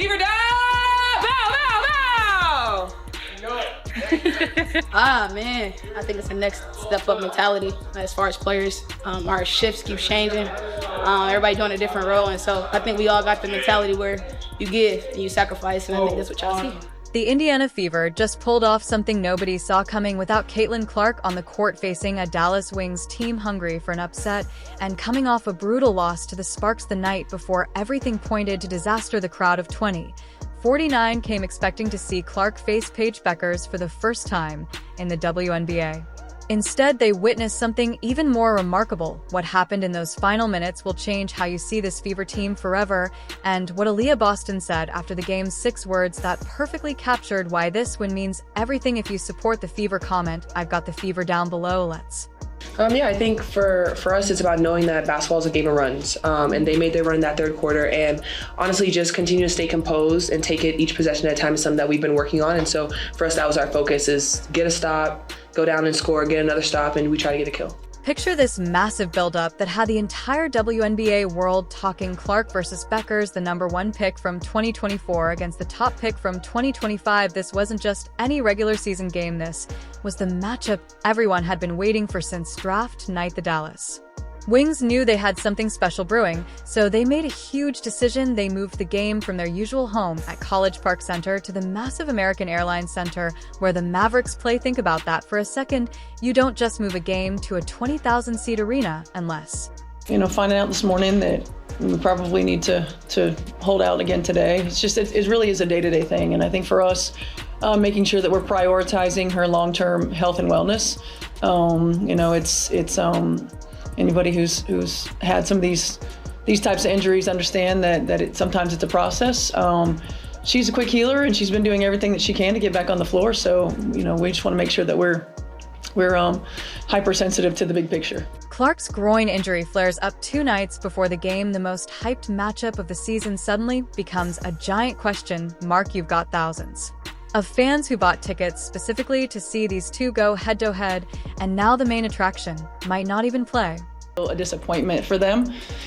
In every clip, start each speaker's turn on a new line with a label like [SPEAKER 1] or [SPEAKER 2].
[SPEAKER 1] Fever down! Bow, bow, bow!
[SPEAKER 2] Man, I think it's the next step up mentality as far as players. Our shifts keep changing. Everybody doing a different role, and so I think we all got the mentality where you give and you sacrifice, and I think that's what y'all see.
[SPEAKER 3] The Indiana Fever just pulled off something nobody saw coming without Caitlin Clark on the court, facing a Dallas Wings team hungry for an upset and coming off a brutal loss to the Sparks the night before everything pointed to disaster. The crowd of 49 came expecting to see Clark face Paige Bueckers for the first time in the WNBA. Instead, they witnessed something even more remarkable. What happened in those final minutes will change how you see this Fever team forever, and what Aliyah Boston said after the game's 6 words that perfectly captured why this win means everything. If you support the Fever, comment, "I've got the Fever" down below. Let's.
[SPEAKER 4] Yeah, I think for us, it's about knowing that basketball is a game of runs, and they made their run in that third quarter, and honestly, just continue to stay composed and take it each possession at a time is something that we've been working on, and so for us, that was our focus, is get a stop, go down and score, get another stop, and we try to get a kill.
[SPEAKER 3] Picture this massive buildup that had the entire WNBA world talking. Clark versus Bueckers, the #1 pick from 2024 against the top pick from 2025. This wasn't just any regular season game. This was the matchup everyone had been waiting for since draft night. The Dallas Wings knew they had something special brewing, so they made a huge decision. They moved the game from their usual home at College Park Center to the massive American Airlines Center, where the Mavericks play. Think about that for a second. You don't just move a game to a 20,000-seat arena unless...
[SPEAKER 5] Finding out this morning that we probably need to hold out again today. It really is a day-to-day thing, and I think for us, making sure that we're prioritizing her long-term health and wellness. Anybody who's had some of these types of injuries understand that sometimes it's a process. She's a quick healer, and she's been doing everything that she can to get back on the floor. So, we just want to make sure that we're hypersensitive to the big picture.
[SPEAKER 3] Clark's groin injury flares up 2 nights before the game. The most hyped matchup of the season suddenly becomes a giant question mark. You've got thousands of fans who bought tickets specifically to see these two go head-to-head, and now the main attraction might not even play.
[SPEAKER 5] A disappointment for them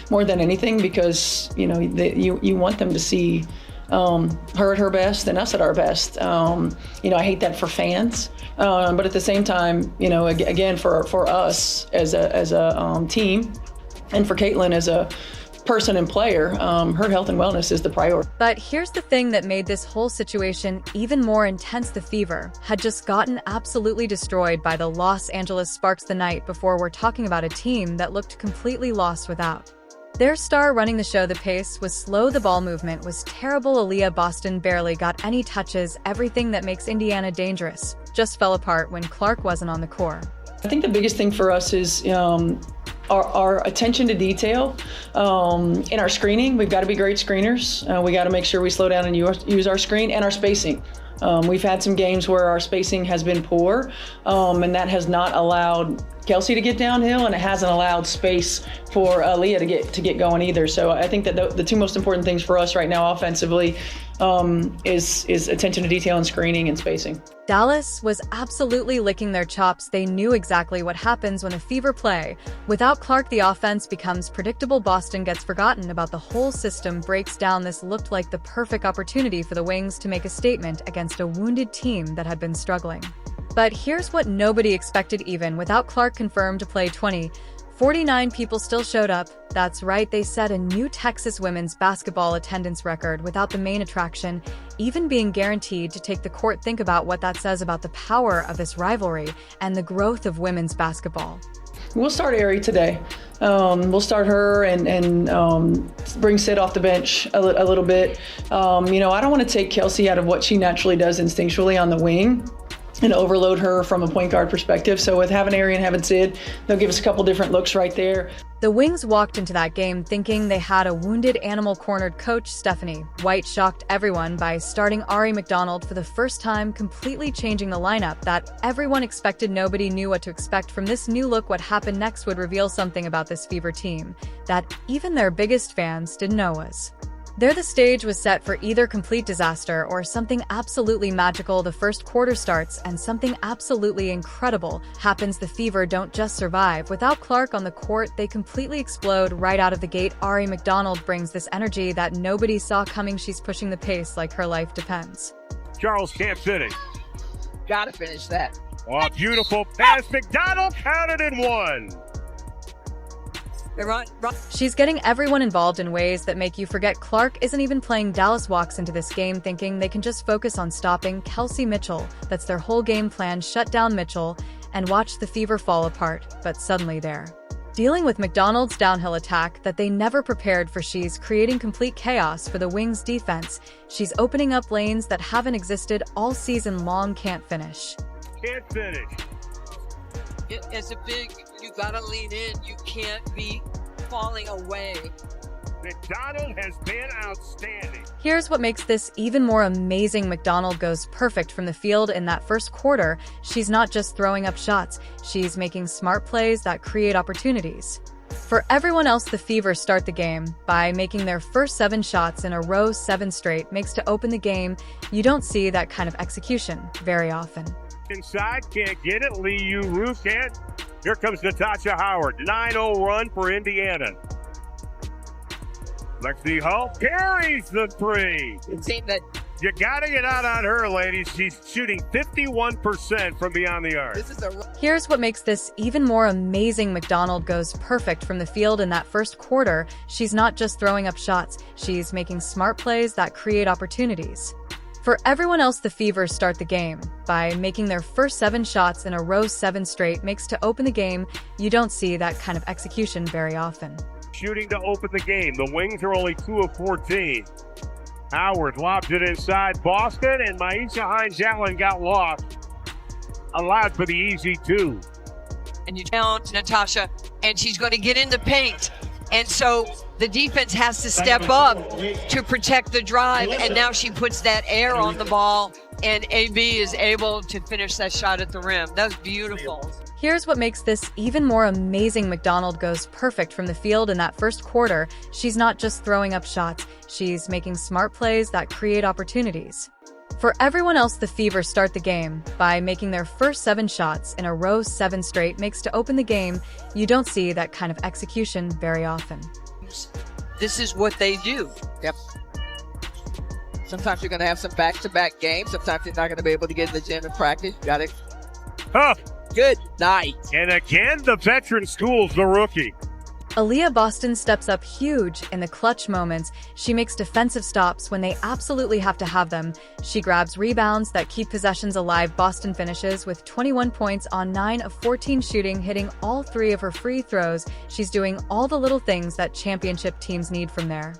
[SPEAKER 5] more than anything, because you want them to see her at her best and us at our best. I hate that for fans, but at the same time, again, for us as a team, and for Caitlin as a person and player, her health and wellness is the priority.
[SPEAKER 3] But here's the thing that made this whole situation even more intense. The Fever had just gotten absolutely destroyed by the Los Angeles Sparks the night before. We're talking about a team that looked completely lost without their star running the show. The pace was slow, the ball movement was terrible. Aliyah Boston barely got any touches. Everything that makes Indiana dangerous just fell apart when Clark wasn't on the court.
[SPEAKER 5] I think the biggest thing for us is our attention to detail in our screening. We've got to be great screeners. We got to make sure we slow down and use our screen and our spacing. We've had some games where our spacing has been poor, and that has not allowed Kelsey to get downhill, and it hasn't allowed space for Aliyah to get going either. So I think that the 2 most important things for us right now offensively is attention to detail and screening and spacing.
[SPEAKER 3] Dallas was absolutely licking their chops. They knew exactly what happens when a Fever play. Without Clark, the offense becomes predictable. Boston gets forgotten about. The whole system breaks down. This looked like the perfect opportunity for the Wings to make a statement against a wounded team that had been struggling. But here's what nobody expected. Even without Clark confirmed to play, 49 people still showed up. That's right, they set a new Texas women's basketball attendance record without the main attraction even being guaranteed to take the court. Think about what that says about the power of this rivalry and the growth of women's basketball.
[SPEAKER 5] We'll start Ari today. We'll start her and bring Sid off the bench a little bit. I don't want to take Kelsey out of what she naturally does instinctually on the wing and overload her from a point guard perspective. So with having Ari and having Sid, they'll give us a couple different looks right there.
[SPEAKER 3] The Wings walked into that game thinking they had a wounded animal. Cornered coach Stephanie White shocked everyone by starting Ari McDonald for the first time, completely changing the lineup that everyone expected. Nobody knew what to expect from this new look. What happened next would reveal something about this Fever team that even their biggest fans didn't know was There, the stage was set for either complete disaster or something absolutely magical. The first quarter starts and something absolutely incredible happens. The Fever don't just survive. Without Clark on the court, they completely explode right out of the gate. Ari McDonald brings this energy that nobody saw coming. She's pushing the pace like her life depends.
[SPEAKER 6] Charles can't finish.
[SPEAKER 7] Gotta finish that.
[SPEAKER 6] Oh, beautiful pass. McDonald counted in one.
[SPEAKER 7] Run.
[SPEAKER 3] She's getting everyone involved in ways that make you forget Clark isn't even playing. Dallas walks into this game thinking they can just focus on stopping Kelsey Mitchell. That's their whole game plan, shut down Mitchell and watch the Fever fall apart. But suddenly they're dealing with McDonald's downhill attack that they never prepared for. She's creating complete chaos for the Wings defense. She's opening up lanes that haven't existed all season long. Can't finish.
[SPEAKER 6] Can't finish.
[SPEAKER 7] It's a big, you gotta lean in. You can't be falling away.
[SPEAKER 6] McDonald has been outstanding.
[SPEAKER 3] Here's what makes this even more amazing. McDonald goes perfect from the field in that first quarter. She's not just throwing up shots, she's making smart plays that create opportunities. For everyone else, the Fever start the game by making their first 7 shots in a row, 7 straight, makes to open the game. You don't see that kind of execution very often.
[SPEAKER 6] Inside, can't get it. Lee Yu-Ru can't. Here comes Natasha Howard. 9-0 run for Indiana. Lexi Hull carries the 3.
[SPEAKER 7] It seemed that
[SPEAKER 6] You gotta get out on her, ladies. She's shooting 51% from beyond the arc.
[SPEAKER 7] this is a
[SPEAKER 3] Here's what makes this even more amazing. McDonald goes perfect from the field in that first quarter. She's not just throwing up shots, she's making smart plays that create opportunities. For everyone else, the Fever start the game by making their first 7 shots in a row, 7 straight, makes to open the game. You don't see that kind of execution very often.
[SPEAKER 6] Shooting to open the game. The Wings are only 2 of 14. Howard lobs it inside Boston, and Maisha Hines-Allen got lost. Allowed for the easy 2.
[SPEAKER 7] and you down to Natasha, and she's going to get in the paint. And so the defense has to step up to protect the drive, and now she puts that air on the ball, and AB is able to finish that shot at the rim. That was beautiful.
[SPEAKER 3] Here's what makes this even more amazing. McDonald goes perfect from the field in that first quarter. She's not just throwing up shots, she's making smart plays that create opportunities. For everyone else, the Fever start the game by making their first 7 shots in a row, 7 straight, makes to open the game. You don't see that kind of execution very often.
[SPEAKER 7] This is what they do. Yep. Sometimes you're going to have some back-to-back games. Sometimes you're not going to be able to get in the gym and practice. Got it.
[SPEAKER 6] Huh.
[SPEAKER 7] Good night.
[SPEAKER 6] And again, the veteran schools the rookie.
[SPEAKER 3] Aliyah Boston steps up huge in the clutch moments. She makes defensive stops when they absolutely have to have them. She grabs rebounds that keep possessions alive. Boston finishes with 21 points on 9 of 14 shooting, hitting all 3 of her free throws. She's doing all the little things that championship teams need from there.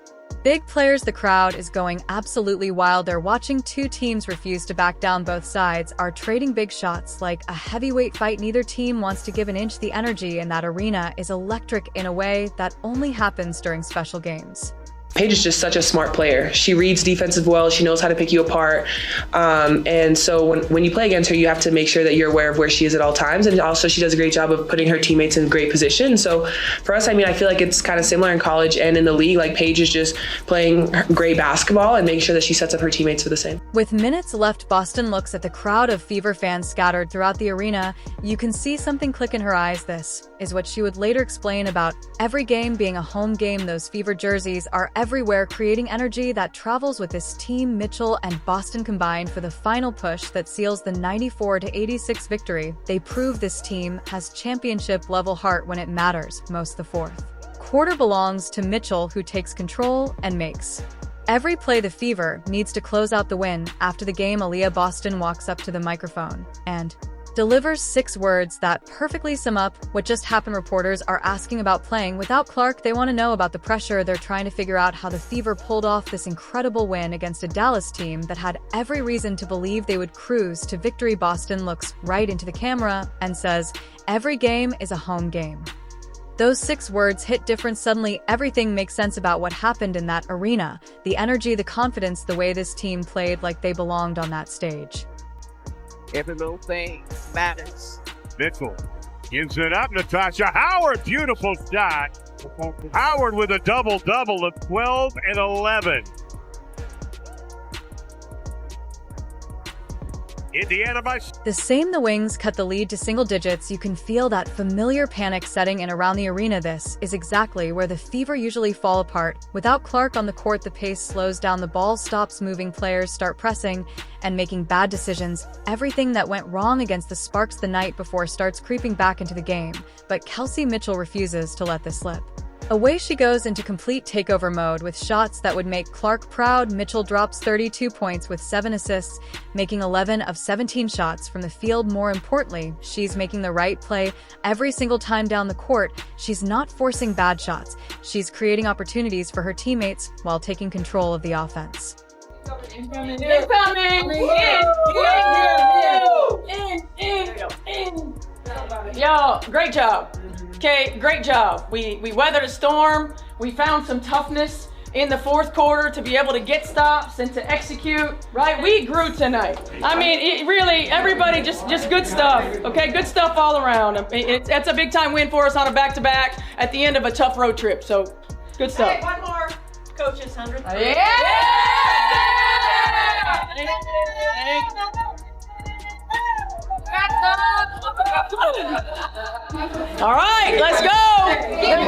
[SPEAKER 3] Big players, the crowd is going absolutely wild. They're watching 2 teams refuse to back down. Both sides are trading big shots like a heavyweight fight. Neither team wants to give an inch. The energy in that arena is electric in a way that only happens during special games.
[SPEAKER 4] Paige is just such a smart player. She reads defensive well. She knows how to pick you apart. And so when you play against her, you have to make sure that you're aware of where she is at all times. And also she does a great job of putting her teammates in great position. So for us, I mean, I feel like it's kind of similar in college and in the league. Like Paige is just playing great basketball and making sure that she sets up her teammates for the same.
[SPEAKER 3] With minutes left, Boston looks at the crowd of Fever fans scattered throughout the arena. You can see something click in her eyes. This is what she would later explain about every game being a home game. Those Fever jerseys are everywhere, creating energy that travels with this team. Mitchell and Boston combined for the final push that seals the 94-86 victory. They prove this team has championship-level heart when it matters most. The fourth quarter belongs to Mitchell, who takes control and makes every play. The Fever needs to close out the win. After the game, Aliyah Boston walks up to the microphone and delivers 6 words that perfectly sum up what just happened. Reporters are asking about playing without Clark. They want to know about the pressure. They're trying to figure out how the Fever pulled off this incredible win against a Dallas team that had every reason to believe they would cruise to victory. Boston looks right into the camera and says, "Every game is a home game." Those 6 words hit different. Suddenly, everything makes sense about what happened in that arena. The energy, the confidence, the way this team played like they belonged on that stage.
[SPEAKER 7] Every little thing matters.
[SPEAKER 6] Mitchell gives it up. Natasha Howard, beautiful shot. Howard with a double-double of 12 and 11. Indiana by...
[SPEAKER 3] The same the Wings cut the lead to single digits, you can feel that familiar panic setting in around the arena. This is exactly where the Fever usually fall apart. Without Clark on the court, the pace slows down, the ball stops moving, players start pressing and making bad decisions. Everything that went wrong against the Sparks the night before starts creeping back into the game, but Kelsey Mitchell refuses to let this slip. Away she goes into complete takeover mode with shots that would make Clark proud. Mitchell drops 32 points with 7 assists, making 11 of 17 shots from the field. More importantly, she's making the right play every single time down the court. She's not forcing bad shots. She's creating opportunities for her teammates while taking control of the offense.
[SPEAKER 1] Incoming! In!
[SPEAKER 5] Yo, great job. Okay, great job. We weathered a storm. We found some toughness in the fourth quarter to be able to get stops and to execute, right? We grew tonight. I mean, it really, everybody just good stuff, okay? Good stuff all around. That's a big time win for us on a back-to-back at the end of a tough road trip, so good stuff.
[SPEAKER 8] Hey, one more. Coach's 100th.
[SPEAKER 5] All right, let's go.
[SPEAKER 1] Here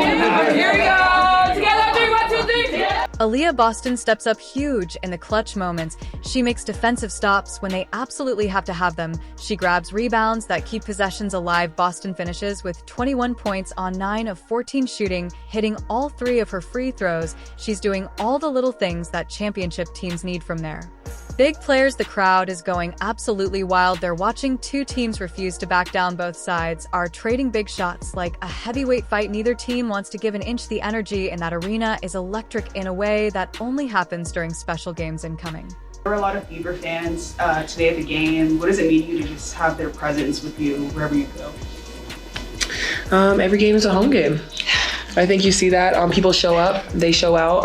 [SPEAKER 1] we go! Together, 3, 1, 2, 3!
[SPEAKER 3] Aliyah Boston steps up huge in the clutch moments. She makes defensive stops when they absolutely have to have them. She grabs rebounds that keep possessions alive. Boston finishes with 21 points on 9 of 14 shooting, hitting all 3 of her free throws. She's doing all the little things that championship teams need from there. Big players, the crowd is going absolutely wild. They're watching two teams refuse to back down. Both sides are trading big shots like a heavyweight fight. Neither team wants to give an inch. The energy in that arena is electric in a way that only happens during special games incoming.
[SPEAKER 9] There were a lot of Fever fans today at the game. What does it mean to you to just have their presence with you wherever you go?
[SPEAKER 4] Every game is a home game. I think you see that. People show up, they show out.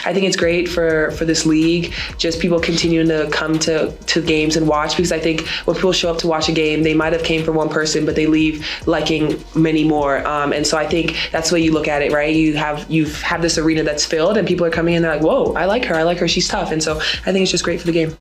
[SPEAKER 4] I think it's great for this league, just people continuing to come to games and watch, because I think when people show up to watch a game, they might have came for one person, but they leave liking many more. And so I think that's the way you look at it, right? You've had this arena that's filled and people are coming in, they're like, whoa, I like her, she's tough. And so I think it's just great for the game.